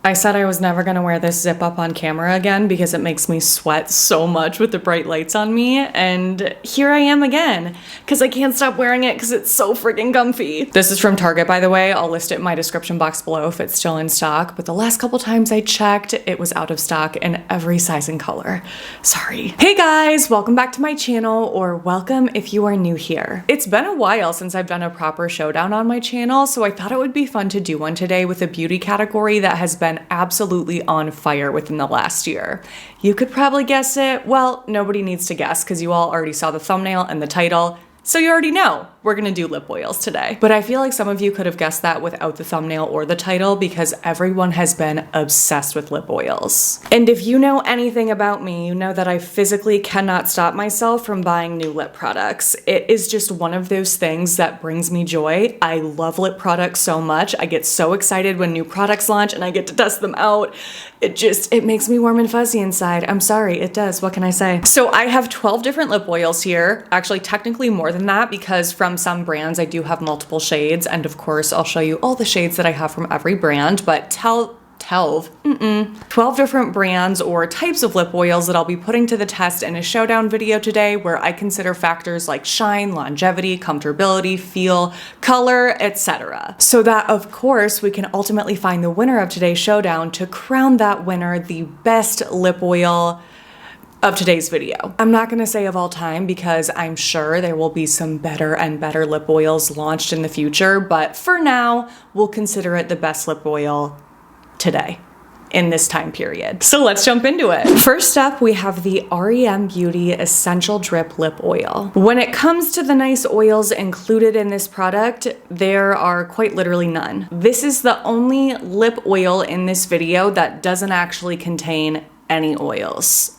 I said I was never gonna wear this zip up on camera again because it makes me sweat so much with the bright lights on me, and here I am again because I can't stop wearing it because it's so freaking comfy. This is from Target, by the way. I'll list it in my description box below if it's still in stock, but the last couple times I checked, it was out of stock in every size and color. Sorry. Hey guys, welcome back to my channel, or welcome if you are new here. It's been a while since I've done a proper showdown on my channel, so I thought it would be fun to do one today with a beauty category that has been absolutely on fire within the last year. You could probably guess it. Well, nobody needs to guess because you all already saw the thumbnail and the title. So you already know we're gonna do lip oils today. But I feel like some of you could have guessed that without the thumbnail or the title because everyone has been obsessed with lip oils. And if you know anything about me, you know that I physically cannot stop myself from buying new lip products. It is just one of those things that brings me joy. I love lip products so much. I get so excited when new products launch and I get to test them out. It makes me warm and fuzzy inside. I'm sorry, it does. What can I say? So I have 12 different lip oils here. Actually, technically more than that because from some brands I do have multiple shades, and of course I'll show you all the shades that I have from every brand, but 12 different brands or types of lip oils that I'll be putting to the test in a showdown video today, where I consider factors like shine, longevity, comfortability, feel, color, etc. So that of course we can ultimately find the winner of today's showdown to crown that winner the best lip oil of today's video. I'm not gonna say of all time because I'm sure there will be some better and better lip oils launched in the future, but for now, we'll consider it the best lip oil today in this time period. So let's jump into it. First up, we have the REM Beauty Essential Drip Lip Oil. When it comes to the nice oils included in this product, there are quite literally none. This is the only lip oil in this video that doesn't actually contain any oils.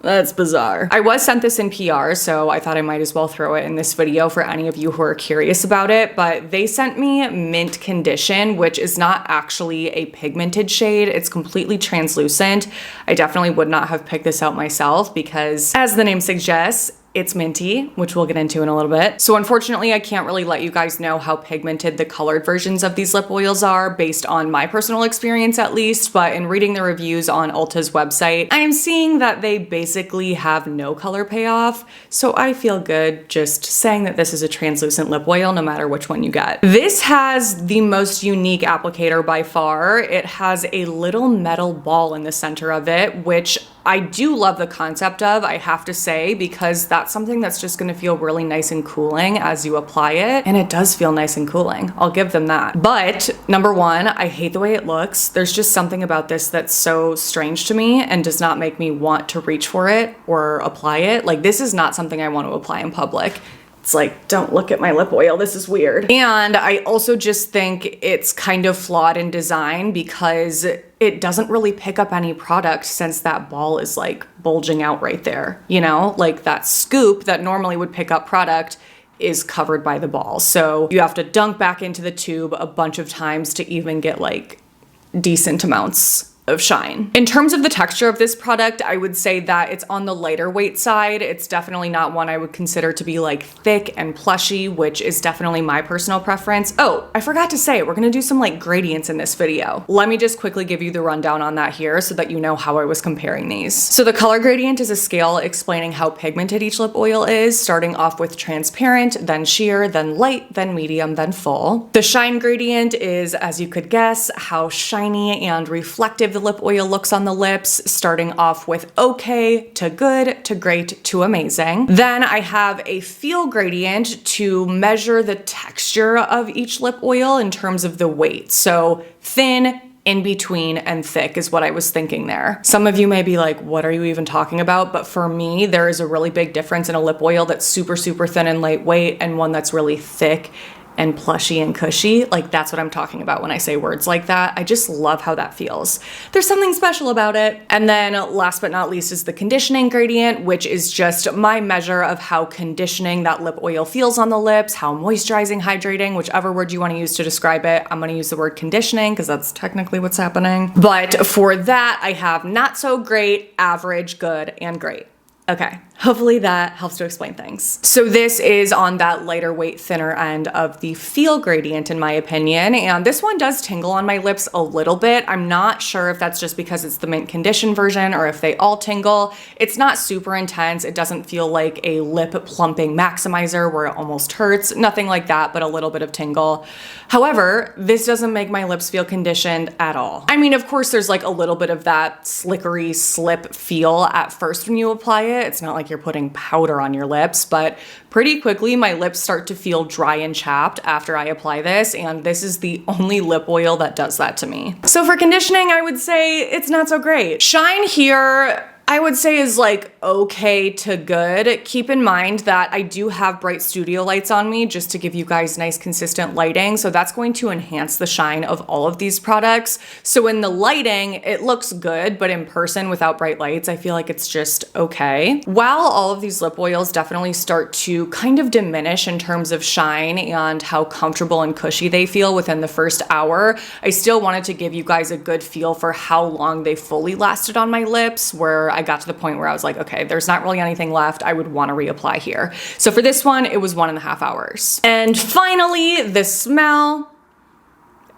That's bizarre. I was sent this in PR, so I thought I might as well throw it in this video for any of you who are curious about it, but they sent me Mint Condition, which is not actually a pigmented shade. It's completely translucent. I definitely would not have picked this out myself because, as the name suggests, it's minty, which we'll get into in a little bit. So unfortunately, I can't really let you guys know how pigmented the colored versions of these lip oils are based on my personal experience at least, but in reading the reviews on Ulta's website, I am seeing that they basically have no color payoff. So I feel good just saying that this is a translucent lip oil no matter which one you get. This has the most unique applicator by far. It has a little metal ball in the center of it, which I do love the concept of, I have to say, because that's something that's just gonna feel really nice and cooling as you apply it. And it does feel nice and cooling. I'll give them that. But number one, I hate the way it looks. There's just something about this that's so strange to me and does not make me want to reach for it or apply it. Like, this is not something I want to apply in public. It's like, don't look at my lip oil, this is weird. And I also just think it's kind of flawed in design because it doesn't really pick up any product since that ball is like bulging out right there, you know? Like that scoop that normally would pick up product is covered by the ball. So you have to dunk back into the tube a bunch of times to even get like decent amounts of shine. In terms of the texture of this product, I would say that it's on the lighter weight side. It's definitely not one I would consider to be like thick and plushy, which is definitely my personal preference. Oh, I forgot to say, we're gonna do some like gradients in this video. Let me just quickly give you the rundown on that here so that you know how I was comparing these. So the color gradient is a scale explaining how pigmented each lip oil is, starting off with transparent, then sheer, then light, then medium, then full. The shine gradient is, as you could guess, how shiny and reflective the lip oil looks on the lips, starting off with okay to good to great to amazing. Then I have a feel gradient to measure the texture of each lip oil in terms of the weight. So thin, in between, and thick is what I was thinking there. Some of you may be like, what are you even talking about? But for me, there is a really big difference in a lip oil that's super, super thin and lightweight and one that's really thick and plushy and cushy. Like, that's what I'm talking about when I say words like that. I just love how that feels. There's something special about it. And then last but not least is the conditioning gradient, which is just my measure of how conditioning that lip oil feels on the lips, how moisturizing, hydrating, whichever word you want to use to describe it. I'm going to use the word conditioning because that's technically what's happening. But for that, I have not so great, average, good, and great. Okay, Hopefully that helps to explain things. So this is on that lighter weight, thinner end of the feel gradient in my opinion. And this one does tingle on my lips a little bit. I'm not sure if that's just because it's the mint condition version or if they all tingle. It's not super intense. It doesn't feel like a lip plumping maximizer where it almost hurts. Nothing like that, but a little bit of tingle. However, this doesn't make my lips feel conditioned at all. I mean, of course, there's like a little bit of that slickery slip feel at first when you apply it. It's not like you're putting powder on your lips, but pretty quickly my lips start to feel dry and chapped after I apply this, and this is the only lip oil that does that to me. So for conditioning, I would say it's not so great. Shine here, I would say is like okay to good. Keep in mind that I do have bright studio lights on me just to give you guys nice consistent lighting. So that's going to enhance the shine of all of these products. So in the lighting, it looks good, but in person without bright lights, I feel like it's just okay. While all of these lip oils definitely start to kind of diminish in terms of shine and how comfortable and cushy they feel within the first hour, I still wanted to give you guys a good feel for how long they fully lasted on my lips, where I got to the point where I was like, okay, there's not really anything left. I would want to reapply here. So for this one, it was 1.5 hours. And finally, the smell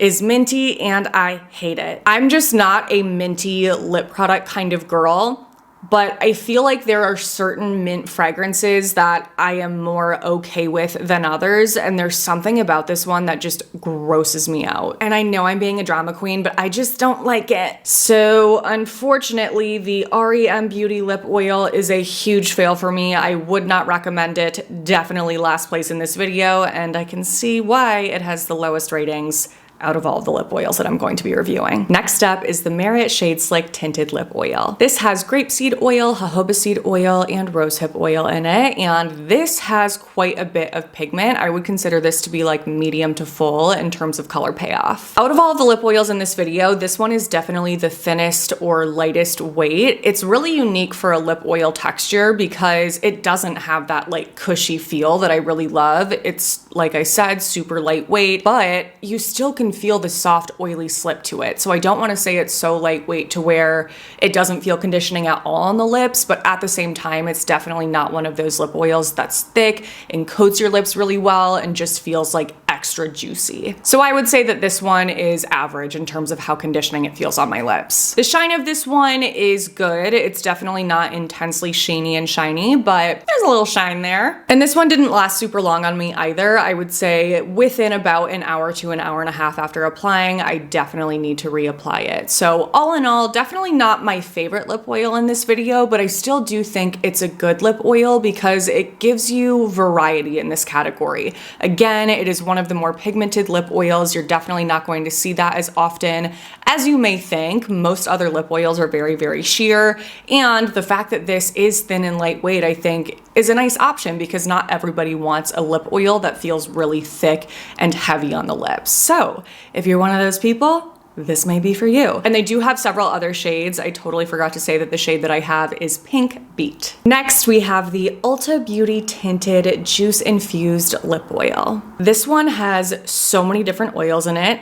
is minty and I hate it. I'm just not a minty lip product kind of girl, but I feel like there are certain mint fragrances that I am more okay with than others, and there's something about this one that just grosses me out. And I know I'm being a drama queen, but I just don't like it. So unfortunately, the REM Beauty Lip Oil is a huge fail for me. I would not recommend it. Definitely last place in this video, and I can see why it has the lowest ratings out of all of the lip oils that I'm going to be reviewing. Next up is the Merit Shade Slick Tinted Lip Oil. This has grapeseed oil, jojoba seed oil, and rosehip oil in it, and this has quite a bit of pigment. I would consider this to be like medium to full in terms of color payoff. Out of all of the lip oils in this video, this one is definitely the thinnest or lightest weight. It's really unique for a lip oil texture because it doesn't have that like cushy feel that I really love. It's, like I said, super lightweight, but you still can feel the soft, oily slip to it. So I don't want to say it's so lightweight to where it doesn't feel conditioning at all on the lips, but at the same time, it's definitely not one of those lip oils that's thick and coats your lips really well and just feels like extra juicy. So I would say that this one is average in terms of how conditioning it feels on my lips. The shine of this one is good. It's definitely not intensely sheeny and shiny, but there's a little shine there. And this one didn't last super long on me either. I would say within about an hour to an hour and a half after applying, I definitely need to reapply it. So all in all, definitely not my favorite lip oil in this video, but I still do think it's a good lip oil because it gives you variety in this category. Again, it is one of the more pigmented lip oils. You're definitely not going to see that as often as you may think. Most other lip oils are very, very sheer. And the fact that this is thin and lightweight, I think, is a nice option because not everybody wants a lip oil that feels really thick and heavy on the lips. So if you're one of those people, this may be for you. And they do have several other shades. I totally forgot to say that the shade that I have is Pink Beat. Next, we have the Ulta Beauty Tinted Juice Infused Lip Oil. This one has so many different oils in it.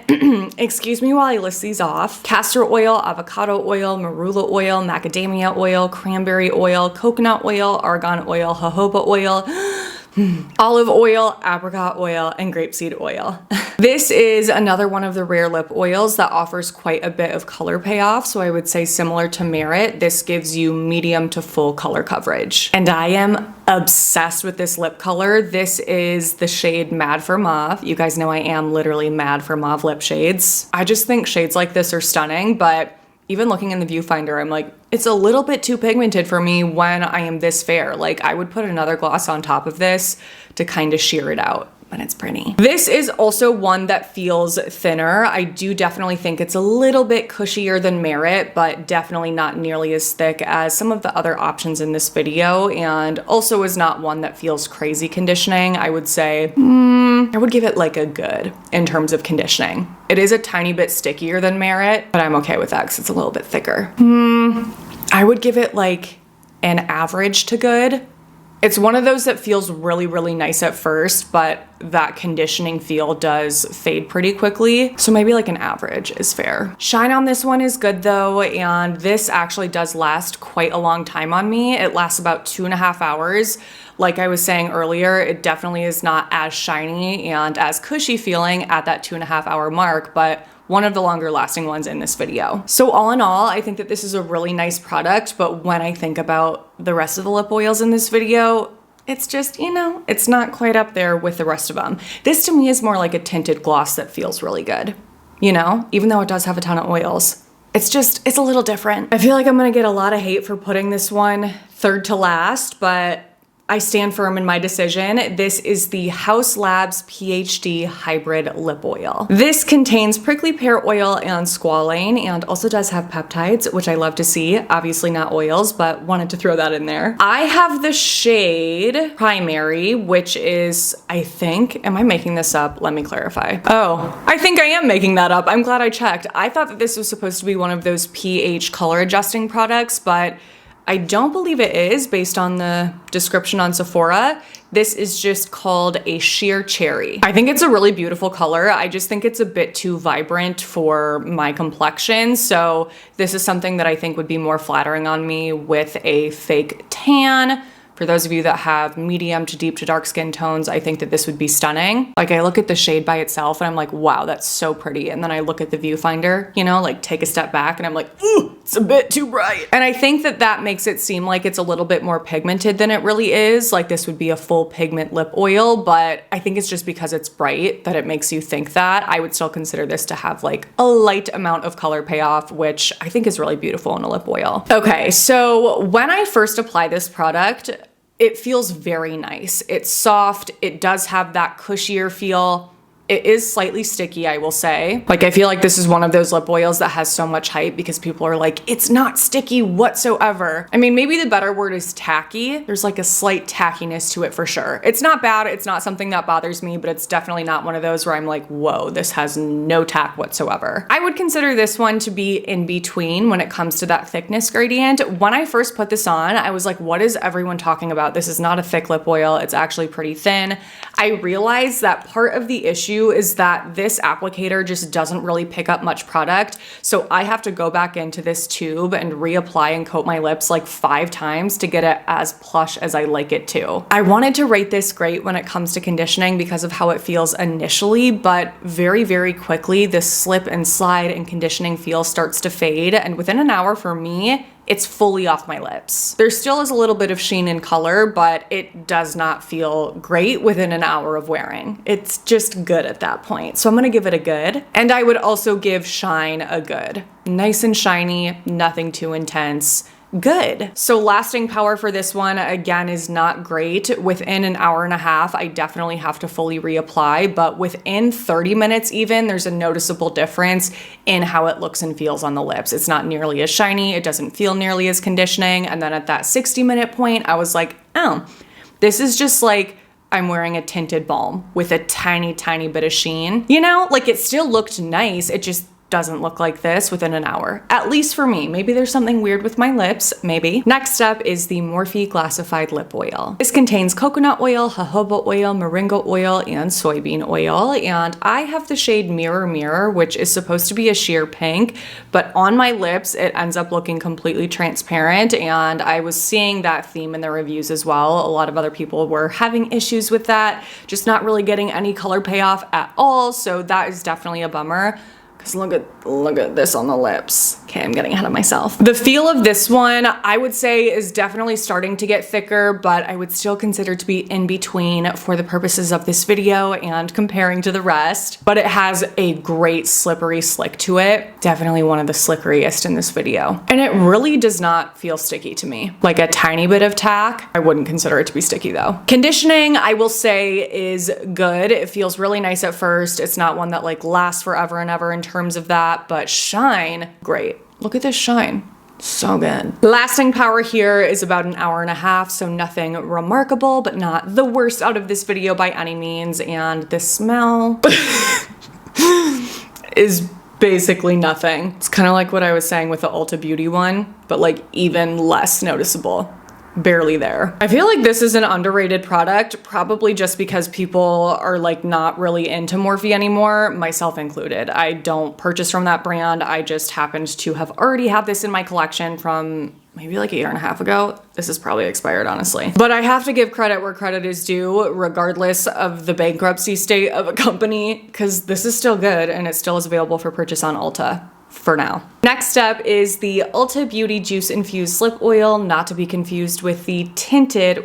Excuse me while I list these off. Castor oil, avocado oil, marula oil, macadamia oil, cranberry oil, coconut oil, argan oil, jojoba oil, olive oil, apricot oil, and grapeseed oil. This is another one of the rare lip oils that offers quite a bit of color payoff. So I would say similar to Merit, this gives you medium to full color coverage. And I am obsessed with this lip color. This is the shade Mad for Mauve. You guys know I am literally mad for mauve lip shades. I just think shades like this are stunning, but even looking in the viewfinder, I'm like, it's a little bit too pigmented for me when I am this fair. Like, I would put another gloss on top of this to kind of sheer it out, but it's pretty. This is also one that feels thinner. I do definitely think it's a little bit cushier than Merit, but definitely not nearly as thick as some of the other options in this video, and also is not one that feels crazy conditioning. I would say, I would give it like a good in terms of conditioning. It is a tiny bit stickier than Merit, but I'm okay with that because it's a little bit thicker. I would give it like an average to good. It's one of those that feels really, really nice at first, but that conditioning feel does fade pretty quickly. So maybe like an average is fair. Shine on this one is good though, and this actually does last quite a long time on me. It lasts about 2.5 hours. Like I was saying earlier, it definitely is not as shiny and as cushy feeling at that 2.5 hour mark, but one of the longer lasting ones in this video. So all in all, I think that this is a really nice product, but when I think about the rest of the lip oils in this video, it's just, you know, it's not quite up there with the rest of them. This to me is more like a tinted gloss that feels really good, you know, even though it does have a ton of oils. It's just, it's a little different. I feel like I'm gonna get a lot of hate for putting this one third to last, but I stand firm in my decision. This is the HAUS Labs PhD Hybrid Lip Oil. This contains prickly pear oil and squalane and also does have peptides, which I love to see. Obviously not oils, but wanted to throw that in there. I have the shade Primary, which is, I think, am I making this up? Let me clarify. Oh, I think I am making that up. I'm glad I checked. I thought that this was supposed to be one of those pH color adjusting products, but I don't believe it is based on the description on Sephora. This is just called a sheer cherry. I think it's a really beautiful color. I just think it's a bit too vibrant for my complexion. So this is something that I think would be more flattering on me with a fake tan. For those of you that have medium to deep to dark skin tones, I think that this would be stunning. Like I look at the shade by itself and I'm like, wow, that's so pretty. And then I look at the viewfinder, you know, like take a step back and I'm like, ooh, it's a bit too bright. And I think that that makes it seem like it's a little bit more pigmented than it really is. Like this would be a full pigment lip oil, but I think it's just because it's bright that it makes you think that. I would still consider this to have like a light amount of color payoff, which I think is really beautiful in a lip oil. Okay, so when I first apply this product, it feels very nice. It's soft. It does have that cushier feel. It is slightly sticky, I will say. Like, I feel like this is one of those lip oils that has so much hype because people are like, it's not sticky whatsoever. I mean, maybe the better word is tacky. There's like a slight tackiness to it for sure. It's not bad. It's not something that bothers me, but it's definitely not one of those where I'm like, whoa, this has no tack whatsoever. I would consider this one to be in between when it comes to that thickness gradient. When I first put this on, I was like, what is everyone talking about? This is not a thick lip oil. It's actually pretty thin. I realized that part of the issue is that this applicator just doesn't really pick up much product. So I have to go back into this tube and reapply and coat my lips like 5 times to get it as plush as I like it to. I wanted to rate this great when it comes to conditioning because of how it feels initially, but very, very quickly, this slip and slide and conditioning feel starts to fade. And within an hour for me, it's fully off my lips. There still is a little bit of sheen and color, but it does not feel great within an hour of wearing. It's just good at that point. So I'm gonna give it a good. And I would also give Shine a good. Nice and shiny, nothing too intense. Good. So lasting power for this one, again, is not great. Within an hour and a half, I definitely have to fully reapply, but within 30 minutes even, there's a noticeable difference in how it looks and feels on the lips. It's not nearly as shiny. It doesn't feel nearly as conditioning. And then at that 60-minute point, I was like, oh, this is just like I'm wearing a tinted balm with a tiny, tiny bit of sheen. You know, like it still looked nice. It just doesn't look like this within an hour, at least for me. Maybe there's something weird with my lips, maybe. Next up is the Morphe Glassified Lip Oil. This contains coconut oil, jojoba oil, moringa oil, and soybean oil, and I have the shade Mirror Mirror, which is supposed to be a sheer pink, but on my lips, it ends up looking completely transparent, and I was seeing that theme in the reviews as well. A lot of other people were having issues with that, just not really getting any color payoff at all, so that is definitely a bummer. Look at this on the lips. Okay, I'm getting ahead of myself. The feel of this one, I would say, is definitely starting to get thicker, but I would still consider to be in between for the purposes of this video and comparing to the rest. But it has a great slippery slick to it. Definitely one of the slickeriest in this video. And it really does not feel sticky to me. Like a tiny bit of tack, I wouldn't consider it to be sticky though. Conditioning, I will say, is good. It feels really nice at first. It's not one that like lasts forever and ever in terms of that, but shine, great. Look at this shine. So good. Lasting power here is about an hour and a half, so nothing remarkable, but not the worst out of this video by any means. And the smell is basically nothing. It's kind of like what I was saying with the Ulta Beauty one, but like even less noticeable. barely there. I feel like this is an underrated product, probably just because people are like not really into Morphe anymore, myself included. I don't purchase from that brand. I just happened to have already had this in my collection from maybe like a year and a half ago. This is probably expired, honestly. But I have to give credit where credit is due, regardless of the bankruptcy state of a company, because this is still good and it still is available for purchase on Ulta. For now. Next up is the Ulta Beauty Juice Infused Lip Oil, not to be confused with the Tinted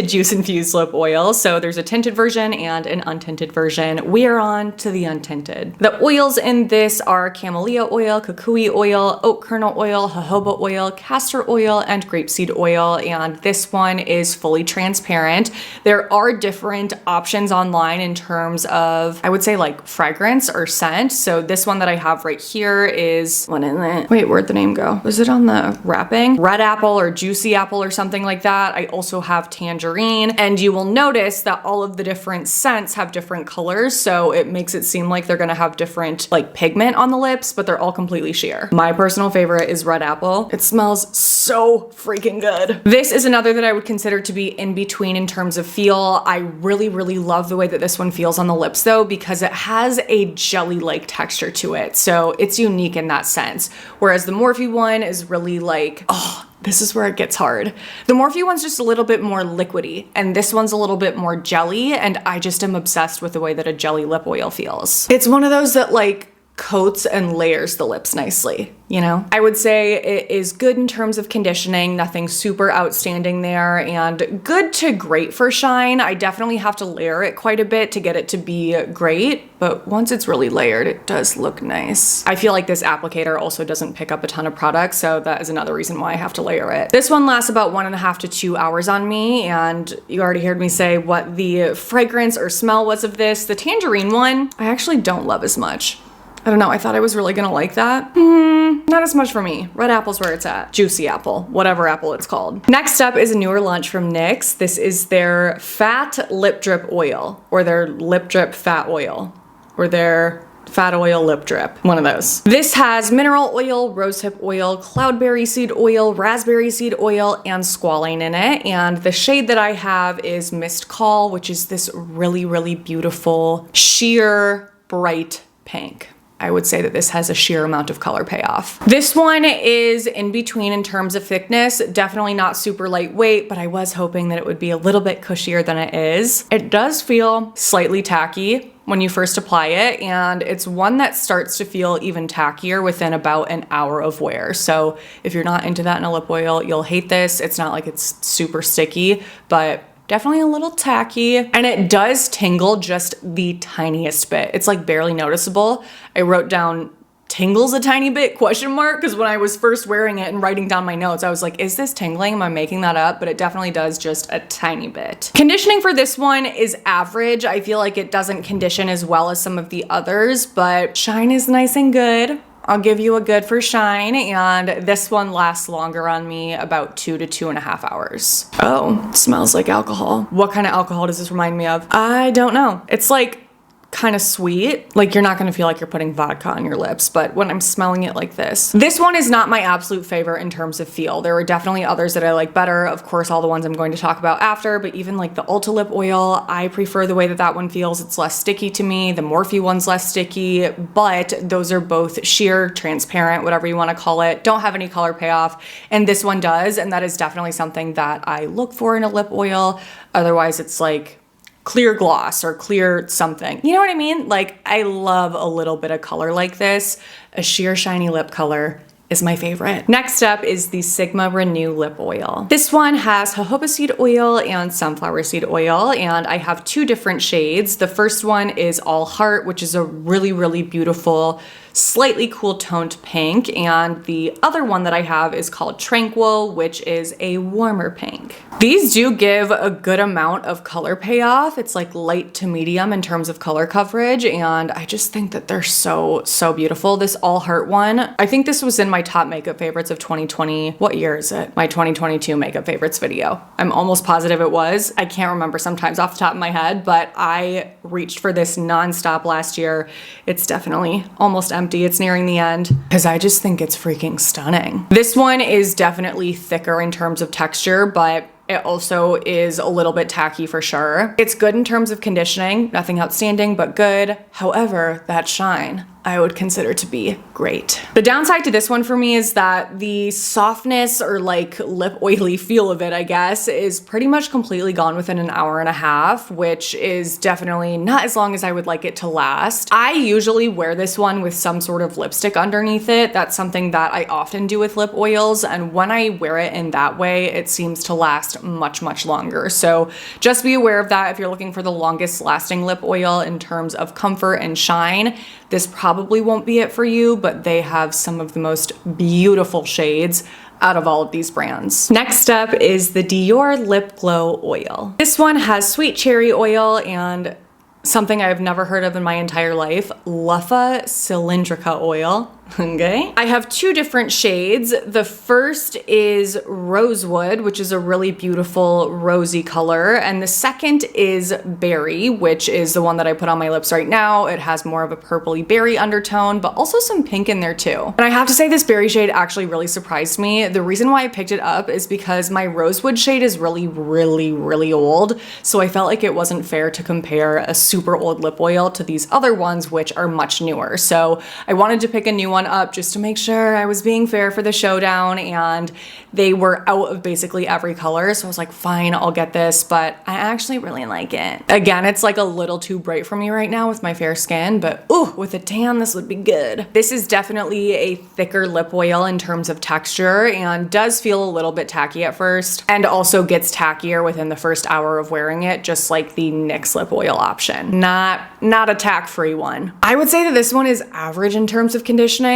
Juice Infused Lip Oil. So there's a tinted version and an untinted version. We are on to the untinted. The oils in this are camellia oil, kukui oil, oat kernel oil, jojoba oil, castor oil, and grapeseed oil. And this one is fully transparent. There are different options online in terms of, I would say, like fragrance or scent. So this one that I have right here is, what is it? Wait, where'd the name go? Was it on the wrapping? Red apple or juicy apple or something like that. I also have tangerine, and you will notice that all of the different scents have different colors, so it makes it seem like they're gonna have different like pigment on the lips, but they're all completely sheer. My personal favorite is red apple. It smells so freaking good. This is another that I would consider to be in between in terms of feel. I really, really love the way that this one feels on the lips though, because it has a jelly-like texture to it. So it's unique in that sense. Whereas the Morphe one is really like, oh, this is where it gets hard. The Morphe one's just a little bit more liquidy, and this one's a little bit more jelly, and I just am obsessed with the way that a jelly lip oil feels. It's one of those that like coats and layers the lips nicely, you know? I would say it is good in terms of conditioning, nothing super outstanding there, and good to great for shine. I definitely have to layer it quite a bit to get it to be great, but once it's really layered, it does look nice. I feel like this applicator also doesn't pick up a ton of product, so that is another reason why I have to layer it. This one lasts about 1.5 to 2 hours on me, and you already heard me say what the fragrance or smell was of this. The tangerine one, I actually don't love as much. I don't know, I thought I was really gonna like that. Not as much for me. Red apple's where it's at. Juicy apple, whatever apple it's called. Next up is a newer launch from NYX. This is their Fat Lip Drip Oil, or their Lip Drip Fat Oil, or their Fat Oil Lip Drip, one of those. This has mineral oil, rosehip oil, cloudberry seed oil, raspberry seed oil, and squalane in it. And the shade that I have is Mist Call, which is this really, really beautiful, sheer, bright pink. I would say that this has a sheer amount of color payoff. This one is in between in terms of thickness, definitely not super lightweight, but I was hoping that it would be a little bit cushier than it is. It does feel slightly tacky when you first apply it, and it's one that starts to feel even tackier within about an hour of wear. So if you're not into that in a lip oil, you'll hate this. It's not like it's super sticky, but definitely a little tacky, and it does tingle just the tiniest bit. It's like barely noticeable. I wrote down tingles a tiny bit, question mark, because when I was first wearing it and writing down my notes, I was like, is this tingling? Am I making that up? But it definitely does just a tiny bit. Conditioning for this one is average. I feel like it doesn't condition as well as some of the others, but shine is nice and good. I'll give you a good for shine, and this one lasts longer on me, about 2 to 2.5 hours. Oh, smells like alcohol. What kind of alcohol does this remind me of? I don't know. It's like kind of sweet. Like you're not gonna feel like you're putting vodka on your lips, but when I'm smelling it like this one is not my absolute favorite in terms of feel. There are definitely others that I like better. Of course, all the ones I'm going to talk about after, but even like the Ulta Lip Oil, I prefer the way that that one feels. It's less sticky to me. The Morphe one's less sticky, but those are both sheer, transparent, whatever you wanna call it. Don't have any color payoff, and this one does, and that is definitely something that I look for in a lip oil. Otherwise, it's like clear gloss or clear something. You know what I mean? Like, I love a little bit of color like this. A sheer shiny lip color is my favorite. Next up is the Sigma Renew Lip Oil. This one has jojoba seed oil and sunflower seed oil, and I have 2 different shades. The first one is All Heart, which is a really, really beautiful, slightly cool toned pink, and the other one that I have is called Tranquil, which is a warmer pink. These do give a good amount of color payoff. It's like light to medium in terms of color coverage, and I just think that they're so, so beautiful. This All Heart one, I think this was in my top makeup favorites of 2020. What year is it? My 2022 makeup favorites video. I'm almost positive it was. I can't remember sometimes off the top of my head, but I reached for this nonstop last year. It's definitely almost empty. It's nearing the end because I just think it's freaking stunning. This one is definitely thicker in terms of texture, but it also is a little bit tacky for sure. It's good in terms of conditioning, nothing outstanding, but good. However, that shine, I would consider to be great. The downside to this one for me is that the softness or like lip oily feel of it, I guess, is pretty much completely gone within an hour and a half, which is definitely not as long as I would like it to last. I usually wear this one with some sort of lipstick underneath it. That's something that I often do with lip oils, and when I wear it in that way, it seems to last much, much longer. So just be aware of that if you're looking for the longest lasting lip oil in terms of comfort and shine. This probably won't be it for you, but they have some of the most beautiful shades out of all of these brands. Next up is the Dior Lip Glow Oil. This one has sweet cherry oil and something I've never heard of in my entire life, Luffa Cylindrica oil. Okay. I have two different shades. The first is Rosewood, which is a really beautiful rosy color. And the second is Berry, which is the one that I put on my lips right now. It has more of a purpley berry undertone, but also some pink in there too. And I have to say this berry shade actually really surprised me. The reason why I picked it up is because my Rosewood shade is really, really, really old. So I felt like it wasn't fair to compare a super old lip oil to these other ones, which are much newer. So I wanted to pick a new one up just to make sure I was being fair for the showdown, and they were out of basically every color. So I was like, fine, I'll get this, but I actually really like it. Again, it's like a little too bright for me right now with my fair skin, but ooh, with a tan, this would be good. This is definitely a thicker lip oil in terms of texture and does feel a little bit tacky at first, and also gets tackier within the first hour of wearing it, just like the NYX lip oil option. Not a tack-free one. I would say that this one is average in terms of conditioning.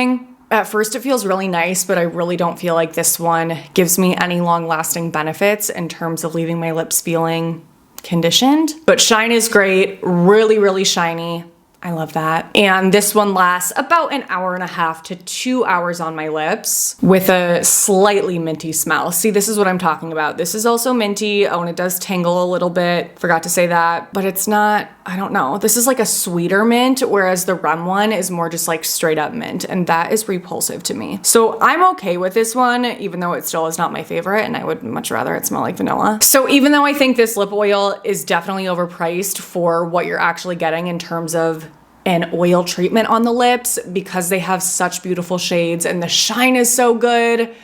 At first it feels really nice, but I really don't feel like this one gives me any long-lasting benefits in terms of leaving my lips feeling conditioned. But shine is great, really, really shiny. I love that. And this one lasts about an hour and a half to 2 hours on my lips with a slightly minty smell. See, this is what I'm talking about. This is also minty. Oh, and it does tingle a little bit. Forgot to say that, but it's not, I don't know. This is like a sweeter mint, whereas the REM one is more just like straight up mint, and that is repulsive to me. So I'm okay with this one, even though it still is not my favorite, and I would much rather it smell like vanilla. So even though I think this lip oil is definitely overpriced for what you're actually getting in terms of an oil treatment on the lips, because they have such beautiful shades and the shine is so good,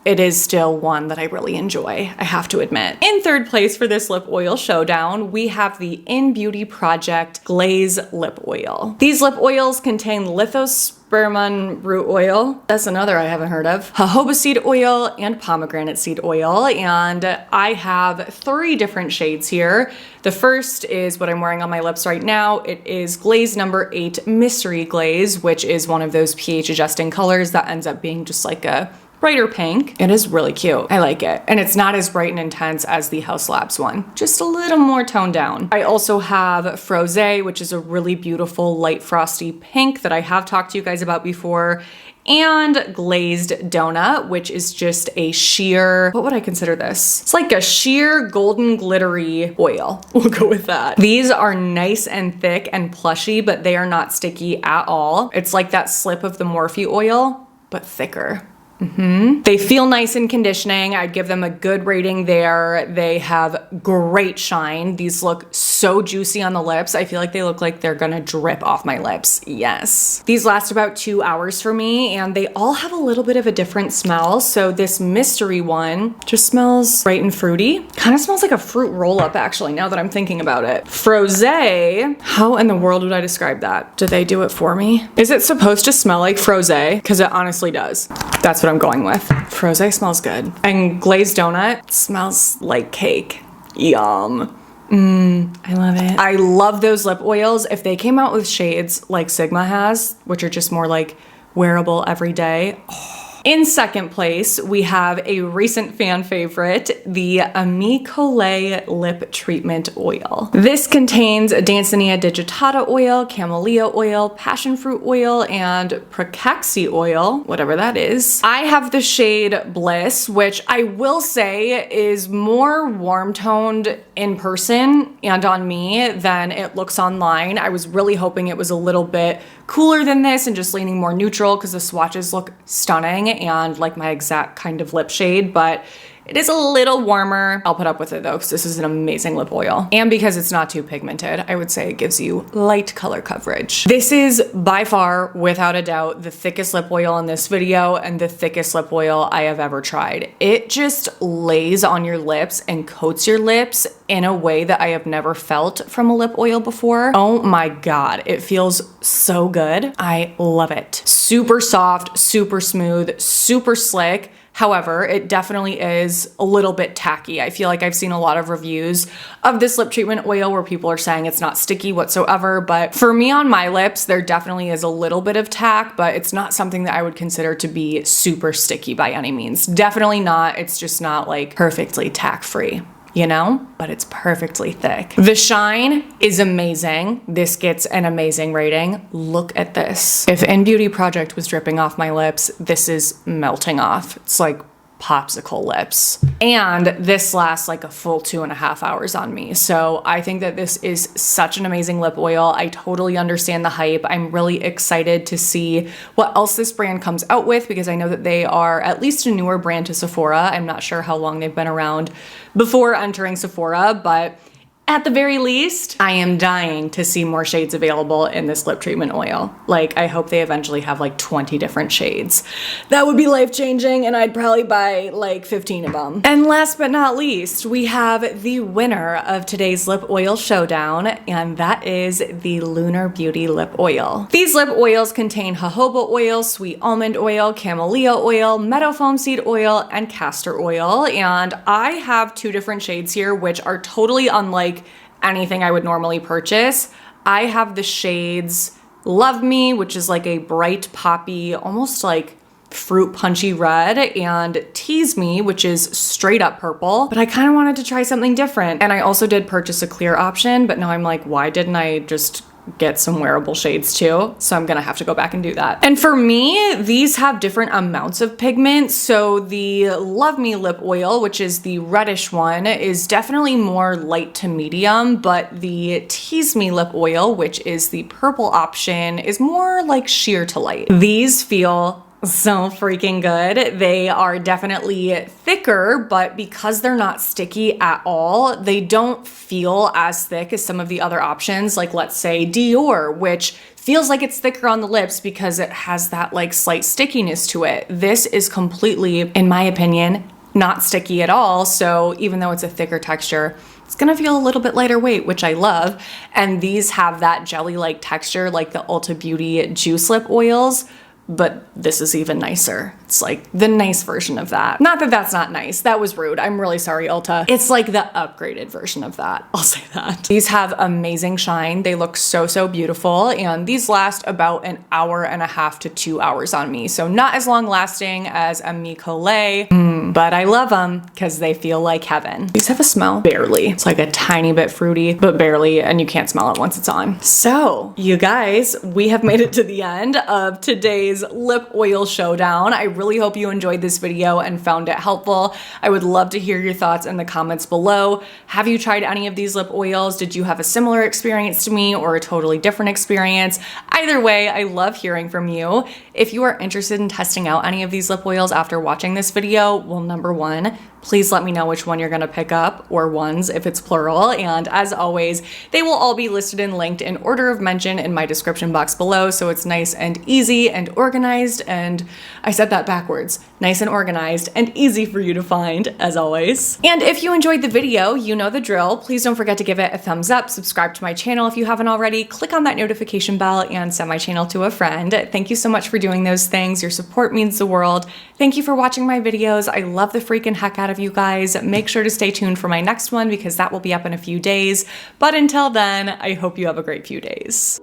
it is still one that I really enjoy, I have to admit. In third place for this lip oil showdown, we have the In Beauty Project Glaze Lip Oil. These lip oils contain lithospermum root oil, that's another I haven't heard of, jojoba seed oil, and pomegranate seed oil, and I have 3 different shades here. The first is what I'm wearing on my lips right now. It is glaze number 8 Mystery Glaze, which is one of those pH adjusting colors that ends up being just like a brighter pink. It is really cute. I like it. And it's not as bright and intense as the HAUS Labs one, just a little more toned down. I also have Frosé, which is a really beautiful light frosty pink that I have talked to you guys about before, and Glazed Donut, which is just a sheer, what would I consider this? It's like a sheer golden glittery oil. We'll go with that. These are nice and thick and plushy, but they are not sticky at all. It's like that slip of the Morphe oil, but thicker. They feel nice and conditioning. I'd give them a good rating there. They have great shine. These look so juicy on the lips. I feel like they look like they're gonna drip off my lips. Yes. These last about 2 hours for me, and they all have a little bit of a different smell. So this mystery one just smells bright and fruity. Kind of smells like a fruit roll-up actually, now that I'm thinking about it. Frosé, how in the world would I describe that? Did they do it for me? Is it supposed to smell like Frosé? Because it honestly does. That's what I'm going with. Frosé smells good. And Glazed Donut smells like cake. Yum. I love it. I love those lip oils. If they came out with shades like Sigma has, which are just more like wearable every day. In second place, we have a recent fan favorite, the Ami Collet Lip Treatment Oil. This contains Dancenia digitata oil, camellia oil, passion fruit oil, and pracaxi oil, whatever that is. I have the shade Bliss, which I will say is more warm toned in person and on me than it looks online. I was really hoping it was a little bit cooler than this and just leaning more neutral because the swatches look stunning and like my exact kind of lip shade, but it is a little warmer. I'll put up with it though, because this is an amazing lip oil. And because it's not too pigmented, I would say it gives you light color coverage. This is by far, without a doubt, the thickest lip oil in this video and the thickest lip oil I have ever tried. It just lays on your lips and coats your lips in a way that I have never felt from a lip oil before. Oh my God, it feels so good. I love it. Super soft, super smooth, super slick. However, it definitely is a little bit tacky. I feel like I've seen a lot of reviews of this lip treatment oil where people are saying it's not sticky whatsoever, but for me on my lips, there definitely is a little bit of tack, but it's not something that I would consider to be super sticky by any means. Definitely not. It's just not like perfectly tack-free, you know, but it's perfectly thick. The shine is amazing. This gets an amazing rating. Look at this. If In Beauty Project was dripping off my lips, this is melting off. It's like popsicle lips. And this lasts like a full 2.5 hours on me. So I think that this is such an amazing lip oil. I totally understand the hype. I'm really excited to see what else this brand comes out with because I know that they are at least a newer brand to Sephora. I'm not sure how long they've been around before entering Sephora, but at the very least, I am dying to see more shades available in this lip treatment oil. Like, I hope they eventually have like 20 different shades. That would be life-changing, and I'd probably buy like 15 of them. And last but not least, we have the winner of today's lip oil showdown, and that is the Lunar Beauty Lip Oil. These lip oils contain jojoba oil, sweet almond oil, camellia oil, meadow foam seed oil, and castor oil. And I have 2 different shades here, which are totally unlike anything I would normally purchase. I have the shades Love Me, which is like a bright poppy, almost like fruit punchy red, and Tease Me, which is straight up purple, but I kind of wanted to try something different. And I also did purchase a clear option, but now I'm like, why didn't I just get some wearable shades too? So I'm gonna have to go back and do that. And for me, these have different amounts of pigment. So the Love Me lip oil, which is the reddish one, is definitely more light to medium, but the Tease Me lip oil, which is the purple option, is more like sheer to light. These feel so freaking good. They are definitely thicker, but because they're not sticky at all, they don't feel as thick as some of the other options, like let's say Dior, which feels like it's thicker on the lips because it has that like slight stickiness to it. This is completely, in my opinion, not sticky at all. So even though it's a thicker texture, it's gonna feel a little bit lighter weight, which I love. And these have that jelly-like texture like the Ulta Beauty Juice Lip Oils, but this is even nicer. It's like the nice version of that. Not that that's not nice. That was rude. I'm really sorry, Ulta. It's like the upgraded version of that. I'll say that. These have amazing shine. They look so, so beautiful. And these last about 1.5 hours to 2 hours on me. So not as long lasting as a Micole, but I love them because they feel like heaven. These have a smell, barely. It's like a tiny bit fruity, but barely, and you can't smell it once it's on. So you guys, we have made it to the end of today's lip oil showdown. I really hope you enjoyed this video and found it helpful. I would love to hear your thoughts in the comments below. Have you tried any of these lip oils? Did you have a similar experience to me or a totally different experience? Either way, I love hearing from you. If you are interested in testing out any of these lip oils after watching this video, well, number one, please let me know which one you're gonna pick up, or ones if it's plural. And as always, they will all be listed and linked in order of mention in my description box below, so it's nice and easy and organized, and I said that backwards. Nice and organized and easy for you to find, as always. And if you enjoyed the video, you know the drill. Please don't forget to give it a thumbs up, subscribe to my channel if you haven't already, click on that notification bell, and send my channel to a friend. Thank you so much for doing those things. Your support means the world. Thank you for watching my videos. I love the freaking heck out of you guys. Make sure to stay tuned for my next one because that will be up in a few days. But until then, I hope you have a great few days.